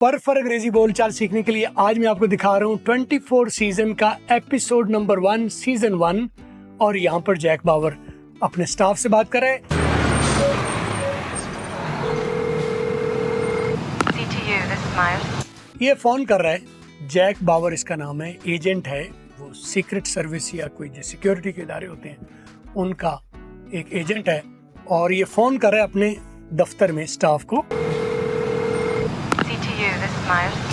पर अंग्रेजी बोलचाल सीखने के लिए आज मैं आपको दिखा रहा हूँ 24 सीजन का एपिसोड नंबर 1 सीजन 1। और यहाँ पर जैक बावर अपने स्टाफ से बात कर रहे हैं। ये फोन कर रहा है, जैक बावर इसका नाम है, एजेंट है, वो सीक्रेट सर्विस या कोई जो सिक्योरिटी के इदारे होते हैं उनका एक एजेंट है। और ये फोन कर रहा है अपने दफ्तर में स्टाफ को।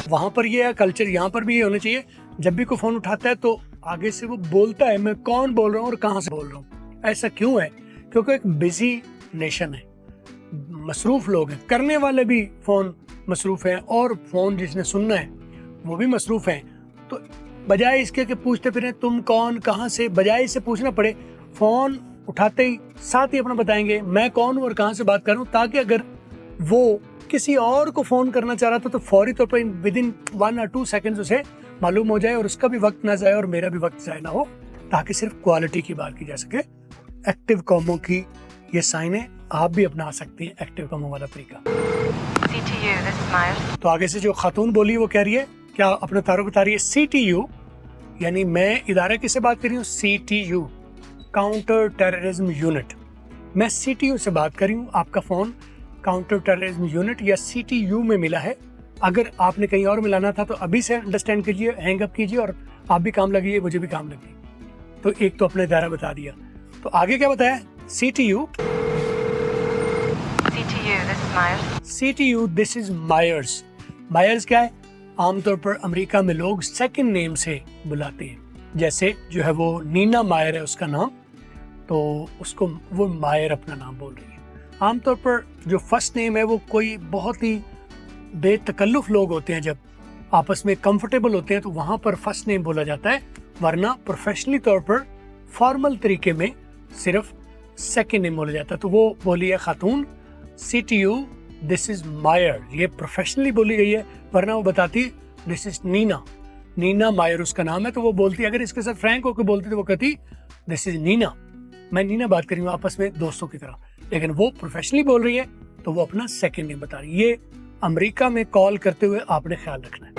वहाँ पर ये कल्चर यहाँ पर भी ये होना चाहिए, जब भी कोई फोन उठाता है तो आगे से वो बोलता है मैं कौन बोल रहा हूँ और कहाँ से बोल रहा हूँ। ऐसा क्यों है? क्योंकि एक बिजी नेशन है, मसरूफ लोग हैं, करने वाले भी फोन मसरूफ हैं और फोन जिसने सुनना है वो भी मसरूफ हैं। तो बजाय इसके कि पूछते फिरें तुम कौन कहाँ से, बजाय इससे पूछना पड़े फोन उठाते ही साथ ही अपना बताएंगे मैं कौन हूँ और कहाँ से बात कर रहा हूँ, ताकि अगर वो किसी और को फोन करना चाह रहा था तो फौरी तौर पर विद इन 1 or 2 सेकंड्स उसे मालूम हो जाए और उसका भी वक्त ना जाए और मेरा भी वक्त जाए ना हो, ताकि सिर्फ क्वालिटी की बात की जा सके। एक्टिव कॉमो की ये साइन है, आप भी अपना सकते हैं एक्टिव कॉमो वाला तरीका। तो आगे से जो खातून बोली वो कह रही है, क्या अपना तारुफ बता रही है, CTU यानी मैं इदारे किससे बात कर रही हूँ, CTU काउंटर टेररिज्म यूनिट। मैं CTU से बात कर रही हूँ, आपका फोन काउंटर टेररिज्म यूनिट या CTU में मिला है। अगर आपने कहीं और मिलाना था तो अभी से अंडरस्टैंड कीजिए, हैंग अप कीजिए और आप भी काम लगिए, मुझे भी काम लगी। तो एक तो अपना इदारा बता दिया, तो आगे क्या बताया, CTU this is Myers. Myers क्या है? आमतौर पर अमेरिका में लोग सेकंड नेम से बुलाते हैं, जैसे जो है वो नीना मायर है उसका नाम, तो उसको वो मायर अपना नाम बोल रही है। आमतौर पर जो फर्स्ट नेम है वो कोई बहुत ही बेतकल्लुफ लोग होते हैं, जब आपस में कंफर्टेबल होते हैं तो वहाँ पर फर्स्ट नेम बोला जाता है, वरना प्रोफेशनली तौर पर फॉर्मल तरीके में सिर्फ सेकंड नेम बोला जाता है। तो वो बोली है खातून CTU दिस इज मायर, ये प्रोफेशनली बोली गई है, वरना वो बताती दिस इज नीना मायर उसका नाम है। तो वो बोलती, अगर इसके साथ फ्रैंक होकर बोलती तो वो कहती दिस इज नीना, मैं नीना बात कर रही हूँ आपस में दोस्तों की तरह। लेकिन वो प्रोफेशनली बोल रही है तो वो अपना सेकंड नेम बता रही है। ये अमेरिका में कॉल करते हुए आपने ख्याल रखना है।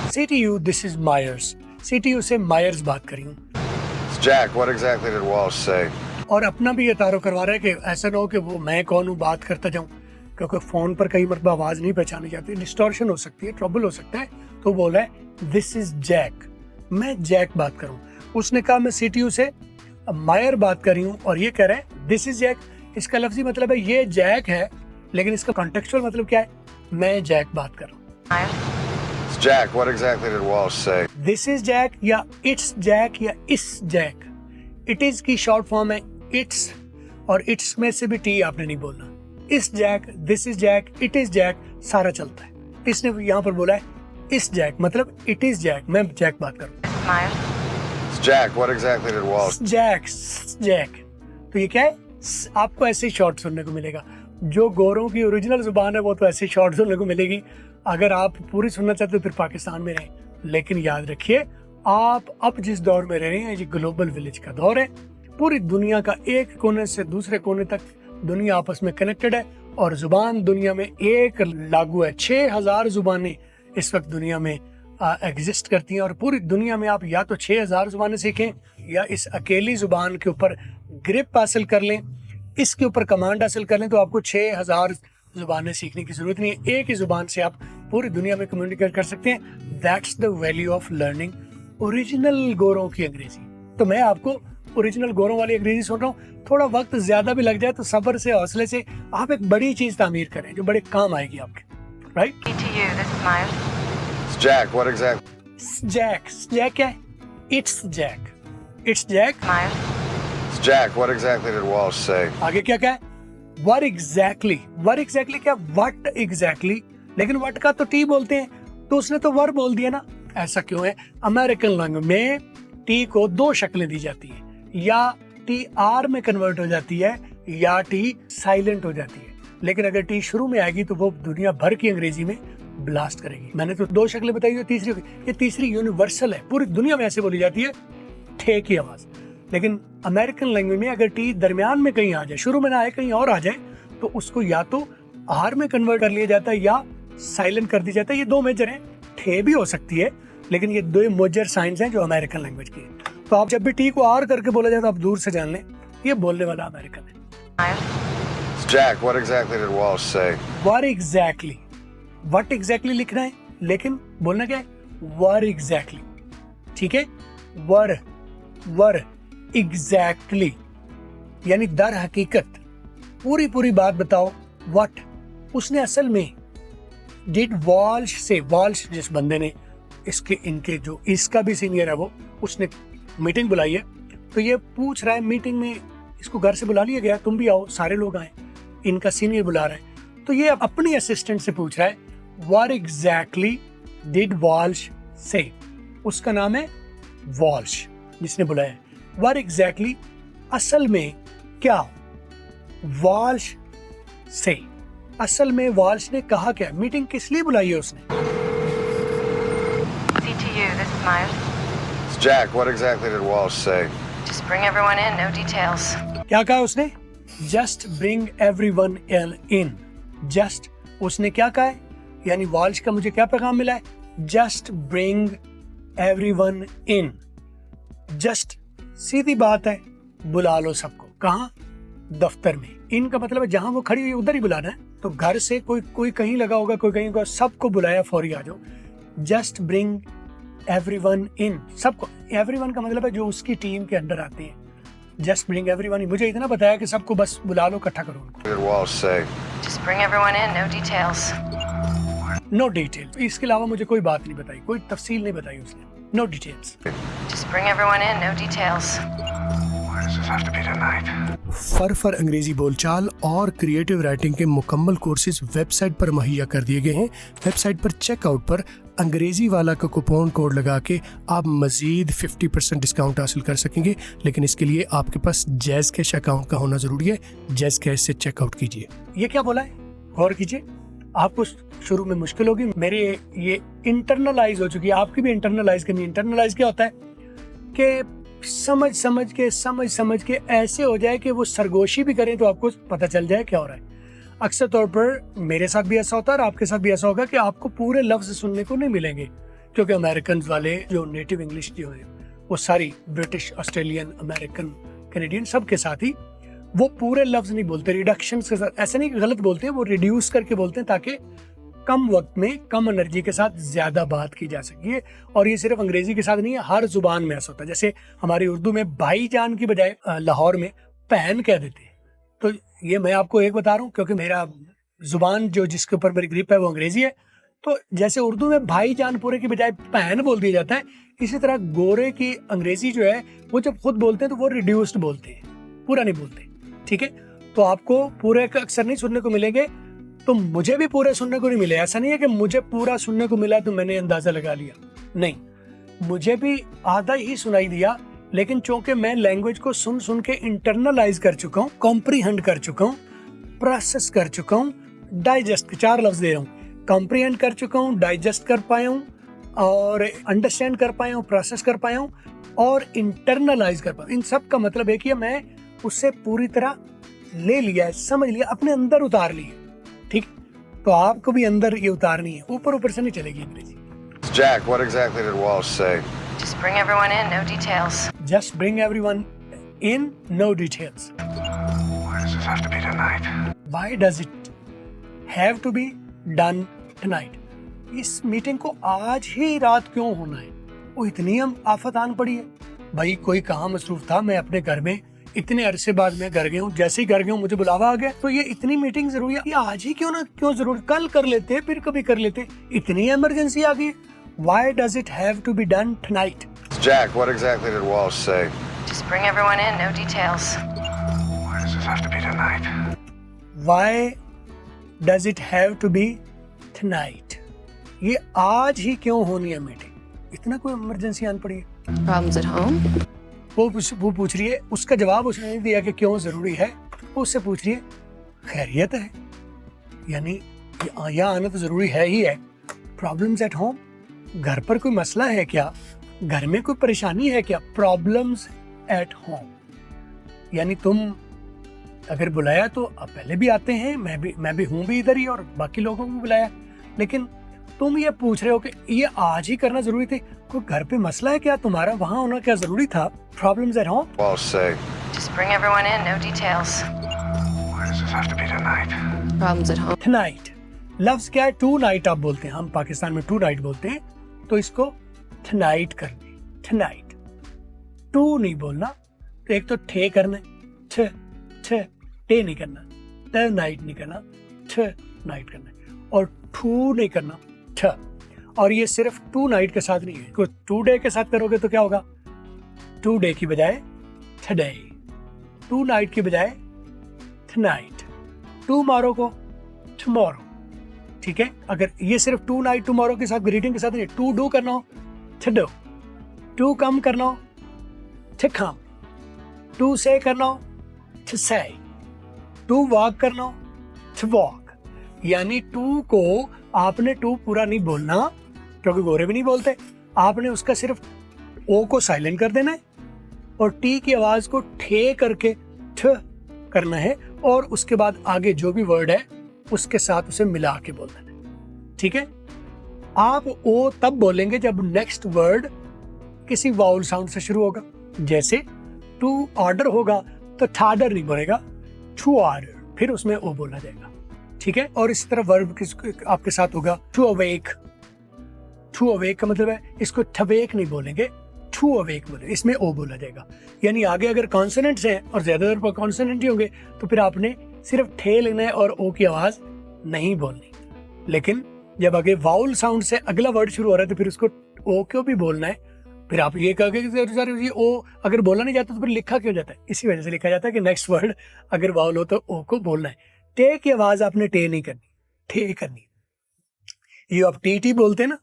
CTU this is Myers. CTU से मायर्स बात करी हूँ। Jack, what exactly did Walsh say? और अपना भी ये तारो करवा रहा है कि ऐसा ना हो कि वो मैं कौन हूँ बात करता जाऊँ, क्योंकि फोन पर कई मरतबा आवाज नहीं पहचानी जाती, डिस्टॉर्शन हो सकती है, ट्रबल हो सकता है। तो बोला है दिस इज जैक, मैं जैक बात करूँ। उसने कहा मैं CTU से मायर बात कर रही हूँ और ये कह रहे हैं दिस इज जैक। इसका लफ्जी मतलब है ये जैक है, लेकिन इसका कॉन्टेक्चुअल मतलब क्या है, मैं जैक बात कर रहा हूँ। Jack, what exactly did Walsh say? This is Jack या इट्स जैक या इस जैक। इट इज की शॉर्ट फॉर्म है इट्स, और इट्स में से भी टी आपने नहीं बोलना। Is Jack, this is Jack, it is Jack सारा चलता है। इसने यहाँ पर बोला है इस जैक, मतलब इट इज जैक, मैं जैक बात कर रहा हूँ। Jack, what exactly did Walsh? Jack. तो ये क्या है, आपको ऐसे ही शॉर्ट सुनने को मिलेगा। जो गोरों की ओरिजिनल जुबान है वो तो ऐसे शॉर्ट सुनने को मिलेगी। अगर आप पूरी सुनना चाहते हो फिर पाकिस्तान में रहें, लेकिन याद रखिए आप अब जिस दौर में रह रहे हैं ये ग्लोबल विलेज का दौर है। पूरी दुनिया का एक कोने से दूसरे कोने तक दुनिया आपस में कनेक्टेड है और जुबान दुनिया में एक लागू है। 6000 जुबानें इस वक्त दुनिया में एग्जिस्ट करती हैं और पूरी दुनिया में आप या तो 6000 जुबानें सीखें या इस अकेली जुबान के ऊपर ग्रिप हासिल कर लें, इसके ऊपर कमांड हासिल कर लें, तो आपको 6000 जुबानें सीखने की जरूरत नहीं है। एक ही जुबान से आप पूरी दुनिया में कम्युनिकेट कर सकते हैं। That's the value of learning original गोरों की अंग्रेजी। तो मैं आपको ओरिजिनल गोरों वाली अंग्रेजी सुन रहा हूँ, थोड़ा वक्त ज्यादा भी लग जाए तो सब्र से, हौसले से आप एक बड़ी चीज तामीर करें जो बड़े काम आएगी आपके, right? Jack, what exactly? Jack क्या है? It's Jack. Jack, what exactly did Walsh say? आगे क्या क्या है? What exactly क्या? What exactly? लेकिन what का तो टी बोलते हैं, तो उसने तो वर बोल दिया ना। ऐसा क्यों है? अमेरिकन लैंग्वेज में टी को 2 शक्लें दी जाती है, या टी आर में कन्वर्ट हो जाती है या टी साइलेंट हो जाती है। लेकिन अगर टी शुरू में आएगी तो वो दुनिया भर की अंग्रेजी में ब्लास्ट करेगी। मैंने तो 2 शक्लें बताई, तो तीसरी होगी। ये तीसरी यूनिवर्सल है, पूरी दुनिया में ऐसे बोली जाती है, ठे की आवाज। लेकिन अमेरिकन लैंग्वेज में अगर टी दरमियान में कहीं आ जाए, शुरू में ना आए कहीं और आ जाए, तो उसको या तो आर में कन्वर्ट कर लिया जाता है या साइलेंट कर दिया जाता है। ये दो मेजर हैं, ठे भी हो सकती है, लेकिन ये दो मेजर साइंस हैं जो अमेरिकन लैंग्वेज की है। तो आप जब भी टी को आर करके बोला जाए तो आप दूर से जान लें ये बोलने वाला अमेरिकन है। Jack, what exactly did Walsh say? What exactly लिखना है, लेकिन बोलना क्या है? What exactly, ठीक है? वर exactly यानी दर हकीकत, पूरी बात बताओ। What उसने असल में did Walsh say, Walsh जिस बंदे ने इनके जो इसका भी सीनियर है वो, उसने मीटिंग बुलाई है, तो ये पूछ रहा है मीटिंग में, इसको घर से बुला लिया गया, तुम भी आओ, सारे लोग आए, इनका सीनियर बुला रहा है, तो ये अपनी असिस्टेंट से पूछ रहा है What exactly did Walsh say? उसका नाम है Walsh जिसने बुलाया है। What exactly असल में क्या, Walsh say असल में Walsh ने कहा क्या, मीटिंग किस लिए बुलाई है उसने? CTU, this is Myers. It's Jack, what exactly did Walsh say? Just bring everyone in, no details. क्या कहा उसने? Just bring everyone in. Just उसने क्या कहा है, यानी Walsh का मुझे क्या पैगाम मिला है? Just bring everyone in. Just सीधी बात है, बुला लो सबको। कहाँ? दफ्तर में। इनका मतलब है जहां वो खड़ी हुई उधर ही बुलाना है। तो घर से कोई कहीं लगा होगा, कोई कहीं होगा, सबको बुलाया, फौरी आ जाओ। Just bring everyone in. सबको, everyone का मतलब है जो उसकी टीम के अंडर आते हैं। Just bring everyone in. मुझे इतना बताया कि सबको बस बुला लो, इकट्ठा करो उनको। What did Walsh say? Just bring everyone in, no details. No detail, इसके अलावा मुझे कोई बात नहीं बताई, कोई तफसील नहीं बताई उसने। No details. Just bring everyone in, no details. Why does this have to be tonight? फर अंग्रेजी बोलचाल और क्रिएटिव राइटिंग के मुकम्मल कोर्सेज वेबसाइट पर मुहैया कर दिए गए हैं। वेबसाइट पर चेकआउट पर अंग्रेजी वाला का कूपन कोड लगा के आप मजीद 50% डिस्काउंट हासिल कर सकेंगे, लेकिन इसके लिए आपके पास जैज़ कैश अकाउंट का होना ज़रूरी है। जैज़ कैश से चेकआउट कीजिए। ये क्या बोला है, गौर कीजिए। आपको शुरू में मुश्किल होगी, मेरे ये इंटरनलाइज हो चुकी है, आपकी भी इंटरनलाइज करनी है। इंटरनलाइज क्या होता है कि समझ के ऐसे हो जाए कि वो सरगोशी भी करें तो आपको पता चल जाए क्या हो रहा है। अक्सर तौर पर मेरे साथ भी ऐसा होता है और आपके साथ भी ऐसा होगा कि आपको पूरे लफ्ज सुनने को नहीं मिलेंगे, क्योंकि अमेरिकन वाले जो नेटिव इंग्लिश जो है वो सारी ब्रिटिश, ऑस्ट्रेलियन, अमेरिकन, कैनेडियन सबके साथ ही वो पूरे लफ्ज नहीं बोलते, रिडक्शन के साथ। ऐसे नहीं गलत बोलते हैं, वो रिड्यूस करके बोलते हैं ताकि कम वक्त में कम एनर्जी के साथ ज्यादा बात की जा सके। और ये सिर्फ अंग्रेजी के साथ नहीं है, हर जुबान में ऐसा होता है। जैसे हमारी उर्दू में भाईजान की बजाय लाहौर में बहन कह देते हैं। तो ये मैं आपको एक बता रहा हूँ क्योंकि मेरा जुबान जो जिसके ऊपर मेरी ग्रिप है वो अंग्रेजी है। तो जैसे उर्दू में भाईजान पूरे की बजाय बहन बोल दिया जाता है, इसी तरह गोरे की अंग्रेजी जो है वो जब खुद बोलते हैं तो वो रिड्यूस्ड बोलते हैं, पूरा नहीं बोलते। ठीक है, तो आपको पूरे का अक्सर नहीं सुनने को मिलेंगे, तो मुझे भी पूरे सुनने को नहीं मिले। ऐसा नहीं है कि मुझे पूरा सुनने को मिला तो मैंने अंदाजा लगा लिया, नहीं, मुझे भी आधा ही सुनाई दिया, लेकिन चूंकि मैं लैंग्वेज को सुन के इंटरनलाइज कर चुका हूँ, कॉम्प्रीहेंड कर चुका हूँ, प्रोसेस कर चुका हूँ, डाइजेस्ट, 4 लफ्ज दे रहा हूँ, कॉम्प्रीहेंड कर चुका हूँ, डाइजेस्ट कर पाया हूँ और अंडरस्टैंड कर पाया हूँ, प्रोसेस कर पाया हूँ और इंटरनलाइज कर पाया। इन सब का मतलब है कि मैं उससे पूरी तरह ले लिया है, समझ लिया, अपने अंदर उतार लिया। ठीक, तो आपको भी अंदर ये उतारनी है, ऊपर से नहीं चलेगी अंग्रेजी। Jack, what exactly did Walsh say? Just bring everyone in, no details. Just bring everyone in, no details. Why does this have to be tonight? Why does it have to be done tonight? इस meeting को आज ही रात क्यों होना है? वो इतनी हम आफत आन पड़ी है। भाई कोई कहाँ मसरूफ था, मैं अपने घर में इतने अरसे बाद में घर गया हूँ, जैसे ही घर गया हूँ मुझे बुलावा आ गया, तो ये इतनी मीटिंग जरूरी है, ये आज ही क्यों जरूरी, कल कर लेते, फिर कभी कर लेते, इतनी इमरजेंसी आ गई। Why does it have to be done tonight? Jack, what exactly did Walsh say? Just bring everyone in, no details. Why does this have to be tonight? Why does it have to be tonight? ये आज ही क्यों होनी है meeting, इतना कोई emergency आन पड़ी है। Problems at home? वो पूछ रही है, उसका जवाब उसने नहीं दिया कि क्यों जरूरी है, वो उससे पूछ रही है खैरियत है, यानी यहाँ आना तो जरूरी है ही है। प्रॉब्लम्स एट होम, घर पर कोई मसला है क्या, घर में कोई परेशानी है क्या। प्रॉब्लम्स एट होम यानी तुम अगर बुलाया तो अब पहले भी आते हैं, मैं भी हूँ भी इधर ही और बाकी लोगों को भी बुलाया, लेकिन तुम ये पूछ रहे हो कि ये आज ही करना जरूरी थे, कोई घर पे मसला है क्या, तुम्हारा वहाँ होना क्या जरूरी था? Problems at home? Walls say. Just bring everyone in, no details. Why does this have to be tonight? Problems at home. Tonight लफ्ज क्या है? टू नाइट आप बोलते हैं, हम पाकिस्तान में टू नाइट बोलते हैं, तो इसको टनाइट करनी, टनाइट, टू नहीं बोलना, तो एक तो ठे करना है, ठ टे नहीं करना, ट नाइट नहीं करना, ठ नाइट करना है, और ठू नहीं करना, ठ। और ये सिर्फ टू नाइट के साथ नहीं है, को टू डे के साथ करोगे तो क्या होगा? टू डे की बजाय टुडे, टू नाइट की बजाय टनाइट, टू मारो को टुमारो, ठीक है? अगर ये सिर्फ टू नाइट टुमारो के साथ ग्रीटिंग के साथ नहीं, टू डू करना हो टू डू, टू कम करना हो टू कम, टू से करना हो टू से, टू वॉक करना हो टू वॉक। यानी टू को आपने टू पूरा नहीं बोलना, क्योंकि गोरे भी नहीं बोलते, आपने उसका सिर्फ ओ को साइलेंट कर देना है और टी की आवाज को ठे करके ठ करना है, और उसके बाद आगे जो भी वर्ड है उसके साथ उसे मिला के बोल देना है, ठीक है? आप ओ तब बोलेंगे जब नेक्स्ट वर्ड किसी वाउल साउंड से शुरू होगा, जैसे टू ऑर्डर होगा तो थार्डर नहीं बोलेगा, टू ऑर्डर, फिर उसमें ओ बोला जाएगा, ठीक है? और इसी तरह वर्ब आपके साथ होगा टू अवेक, टू अवेक का मतलब है इसको ठवेक नहीं बोलेंगे, टू अवेक बोले, इसमें ओ बोला जाएगा। यानी आगे अगर कॉन्सोनेंट्स हैं और ज्यादातर पर कॉन्सोनेंट ही होंगे तो फिर आपने सिर्फ ठे लेना है और ओ की आवाज नहीं बोलनी। लेकिन जब आगे वाउल साउंड से अगला वर्ड शुरू हो रहा है तो फिर उसको ओ क्यों भी बोलना है, फिर आप ये कहोगे कि सर ये ओ अगर बोला नहीं जाता तो फिर लिखा क्यों जाता है? इसी वजह से लिखा जाता है कि नेक्स्ट वर्ड अगर वाउल हो तो ओ को बोलना है। टे की आवाज आपने टे नहीं करनी, ठे करनी। ये आप टी बोलते हैं ना,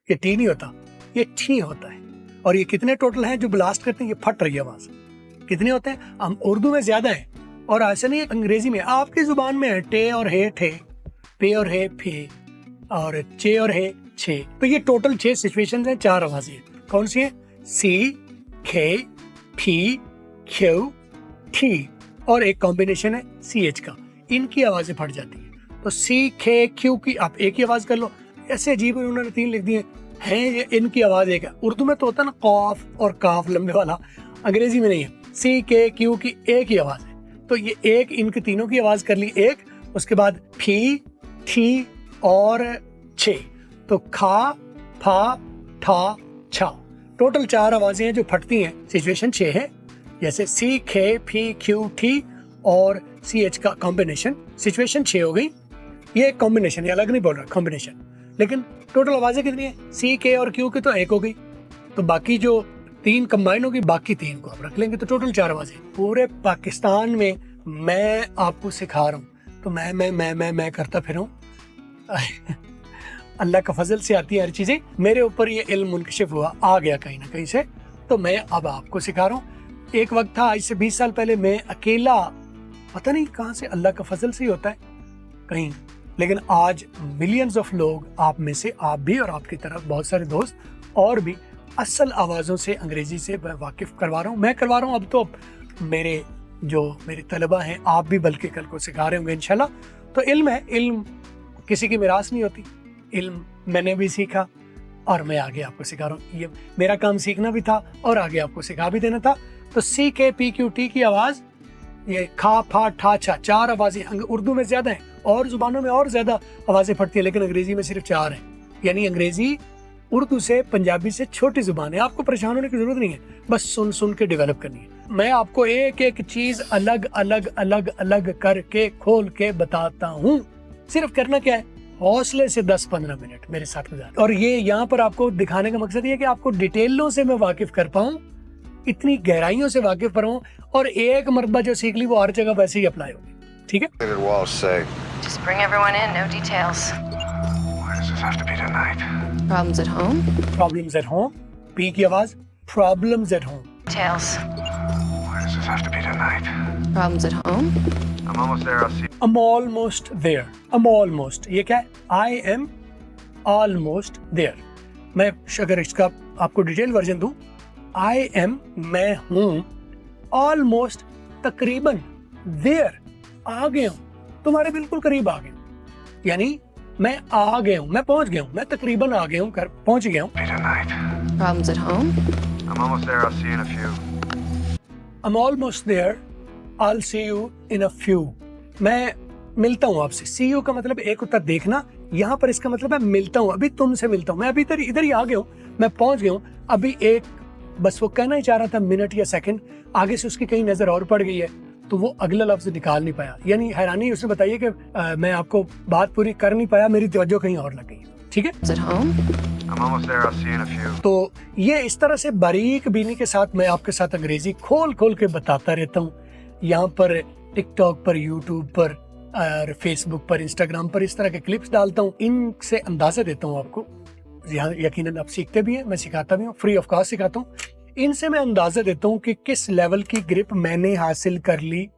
ये टी नहीं होता, ये ठी होता है। और ये कितने टोटल हैं जो ब्लास्ट करते हैं? ये फट रही आवाज कितने होते हैं? हम उर्दू में ज्यादा है और ऐसा नहीं है, अंग्रेजी में आपकी जुबान में है टे और हे ठे, पे और हे फे, और चे और हे छे। तो ये टोटल 6 सिचुएशंस हैं, 4 आवाजें। कौन सी है? सी, खे, फी, क्यू, ठी, और एक कॉम्बिनेशन है सी एच का। इनकी आवाजें फट जाती है। तो सी, खे, क्यू की आप एक ही आवाज कर लो। ऐसे अजीब उन्होंने 3 लिख दिए हैं, ये इनकी आवाज एक है। उर्दू में तो होता है ना कॉफ और काफ लंबे वाला, अंग्रेजी में नहीं है। सी, के, क्यू की एक ही आवाज है, तो ये एक इनकी तीनों की आवाज कर ली एक, उसके बाद फी, थी और छे, तो खा, फा, ठा, छा। टोटल 4 आवाजें हैं जो फटती हैं। सिचुएशन 6 है, जैसे सी, खे, फी, क्यू, ठी और सी एच का कॉम्बिनेशन। सिचुएशन 6 हो गई। ये एक कॉम्बिनेशन, ये अलग नहीं बोल रहा, कॉम्बिनेशन। लेकिन टोटल आवाजें कितनी है? सी, के और क्यू की तो एक हो गई, तो बाकी जो 3 कंबाइन होगी, बाकी 3 को आप रख लेंगे, तो टोटल 4 आवाजें। पूरे पाकिस्तान में मैं आपको सिखा रहा हूँ, तो मैं करता फिर हूँ। अल्लाह का फजल से आती है हर चीजें। मेरे ऊपर ये इल्म मुनकशिफ हुआ, आ गया कहीं ना कहीं से, तो मैं अब आपको सिखा रहा हूँ। एक वक्त था, आज से 20 साल पहले, मैं अकेला, पता नहीं कहाँ से, अल्लाह का फजल से ही होता है कहीं, लेकिन आज मिलियंस ऑफ लोग, आप में से आप भी और आपकी तरफ बहुत सारे दोस्त और भी असल आवाज़ों से अंग्रेज़ी से वाकिफ़ करवा रहा हूँ। मैं करवा रहा हूँ, अब तो मेरे तलबा हैं, आप भी बल्कि कल को सिखा रहे होंगे इंशाल्लाह। तो इल्म है, इल्म किसी की मिरास नहीं होती। इल्म मैंने भी सीखा और मैं आगे आपको सिखा रहा हूँ। ये मेरा काम सीखना भी था और आगे आपको सिखा भी देना था। तो सी, के, पी, क्यू, टी की आवाज़, ये खा, फा, ठा, छा, 4 आवाज़ें उर्दू में ज़्यादा हैं और ज़ुबानों में और ज़्यादा आवाज़ें फटती हैं, लेकिन अंग्रेज़ी में सिर्फ 4 हैं। यानी अंग्रेज़ी उर्दू से, पंजाबी से छोटी ज़ुबान है। आपको परेशान होने की ज़रूरत नहीं है, बस सुन सुन के डेवलप करनी है। मैं आपको एक एक चीज़ अलग अलग अलग अलग करके खोल के बताता हूँ। सिर्फ करना क्या है, हौसले से 10-15 मिनट मेरे साथ गुजार। और ये यहाँ पर आपको दिखाने का मकसद ये है कि आपको डिटेलों से मैं वाकिफ़ कर पाऊँ, इतनी गहराइयों से वाकिफ़ कर पाऊँ, और एक मरतबा जो सीख ली वो हर जगह वैसे ही अप्लाई होगी। ठीक है? What did Walls say? Just bring everyone in, no details. Why does this have to be tonight? Problems at home? Problems at home, P की आवाज़, problems at home. Details. Why does this have to be tonight? Problems at home? I'm almost there. I'll see. I'm almost there. I'm almost, ये क्या है? I am almost there. मैं अगर इसका आपको detail version दूं, I am, मैं हूँ, almost, तकरीबन, there, आ गया हूँ, तुम्हारे बिल्कुल करीब आ गया हूँ, यानी मैं आ गया हूँ, मैं पहुंच गया हूँ, मैं तकरीबन आ गया हूँ, पहुंच गया हूँ। Be tonight. Problems at home? I'm almost there. I'll see you in a few. I'm almost there. I'll see you in a few. मैं मिलता हूँ आपसे। See you का मतलब एक होता है देखना, यहाँ पर इसका मतलब है मिलता हूँ, अभी तुमसे मिलता हूँ, मैं अभी इधर ही आ गया हूँ, मैं पहुंच गया हूँ। अभी एक बस वो कहना ही चाह रहा था मिनट या सेकंड, आगे से उसकी कहीं नजर और पड़ गई है तो वो अगला लफ्ज निकाल नहीं पाया, यानी हैरानी उसने बताइए कि मैं आपको बात पूरी कर नहीं पाया, मेरी तवज्जो कहीं और लग गई। ठीक है, At home? I'm almost there. I'll see you in a few. तो ये इस तरह से बारीक बीनी के साथ मैं आपके साथ अंग्रेजी खोल खोल के बताता रहता हूँ। यहाँ पर टिकटॉक पर, यूट्यूब पर और फेसबुक पर, इंस्टाग्राम पर इस तरह के क्लिप्स डालता हूँ, इनसे अंदाजा देता हूँ आपको। यहाँ यकीनन आप सीखते भी हैं, मैं सिखाता भी हूँ, फ्री ऑफ कॉस्ट सिखाता हूँ। इनसे मैं अंदाजा देता हूँ कि किस लेवल की ग्रिप मैंने हासिल कर ली,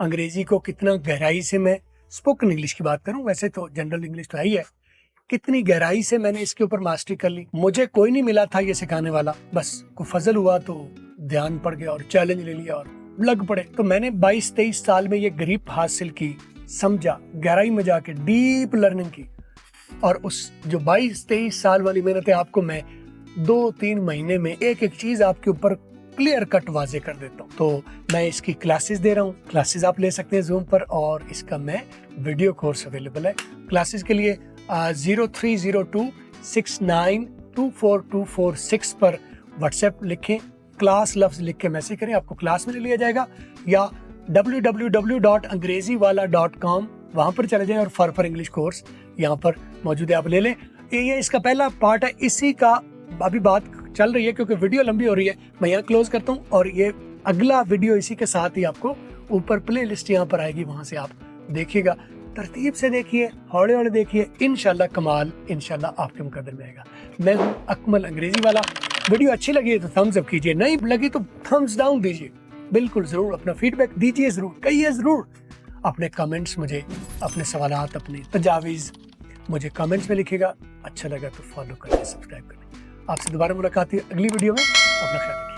अंग्रेजी को कितना गहराई से, मैं स्पोकन इंग्लिश की बात करूँ, वैसे तो जनरल इंग्लिश तो है ही है, कितनी गहराई से मैंने इसके ऊपर मास्टरी कर ली। मुझे कोई नहीं मिला था ये सिखाने वाला, बस को फजल हुआ तो ध्यान पड़ गया और चैलेंज ले लिया और लग पड़े। तो मैंने 22-23 साल में ये ग्रिप हासिल की, समझा, गहराई में जाके डीप लर्निंग की, और उस जो 22-23 साल वाली मेहनत है आपको मैं 2-3 महीने में एक एक चीज आपके ऊपर क्लियर कट वाजे कर देता हूँ। तो मैं इसकी क्लासेस दे रहा हूँ, क्लासेस आप ले सकते हैं जूम पर, और इसका मैं वीडियो कोर्स अवेलेबल है। क्लासेस के लिए 030269242446 पर व्हाट्सएप लिखें, क्लास लफ्ज लिख के मैसेज करें, आपको क्लास में ले लिया जाएगा, या www.अंग्रेजीवाला.com वहां पर चले जाएं और फॉर इंग्लिश कोर्स यहाँ पर मौजूद है, आप ले लें। ये इसका पहला पार्ट है, इसी का अभी बात चल रही है क्योंकि वीडियो लंबी हो रही है, मैं यहाँ क्लोज करता हूँ, और ये अगला वीडियो इसी के साथ ही आपको ऊपर प्ले लिस्ट यहाँ पर आएगी, वहां से आप देखिएगा, तरतीब से देखिए, हौले हौले देखिए, इंशाल्लाह कमाल इंशाल्लाह आपके मुकद्दर में आएगा। मैं हूँ अकमल अंग्रेजी वाला। वीडियो अच्छी लगी है तो थम्स अप कीजिए, नहीं लगी तो थम्स डाउन दीजिए, बिल्कुल जरूर अपना फीडबैक दीजिए, जरूर कहिए, जरूर अपने कमेंट्स मुझे, अपने सवालात, अपने तजावीज़ मुझे कमेंट्स में लिखिएगा। अच्छा लगा तो फॉलो करें, सब्सक्राइब करें। आपसे दोबारा मुलाकात है अगली वीडियो में, अपना ख्याल रखिए।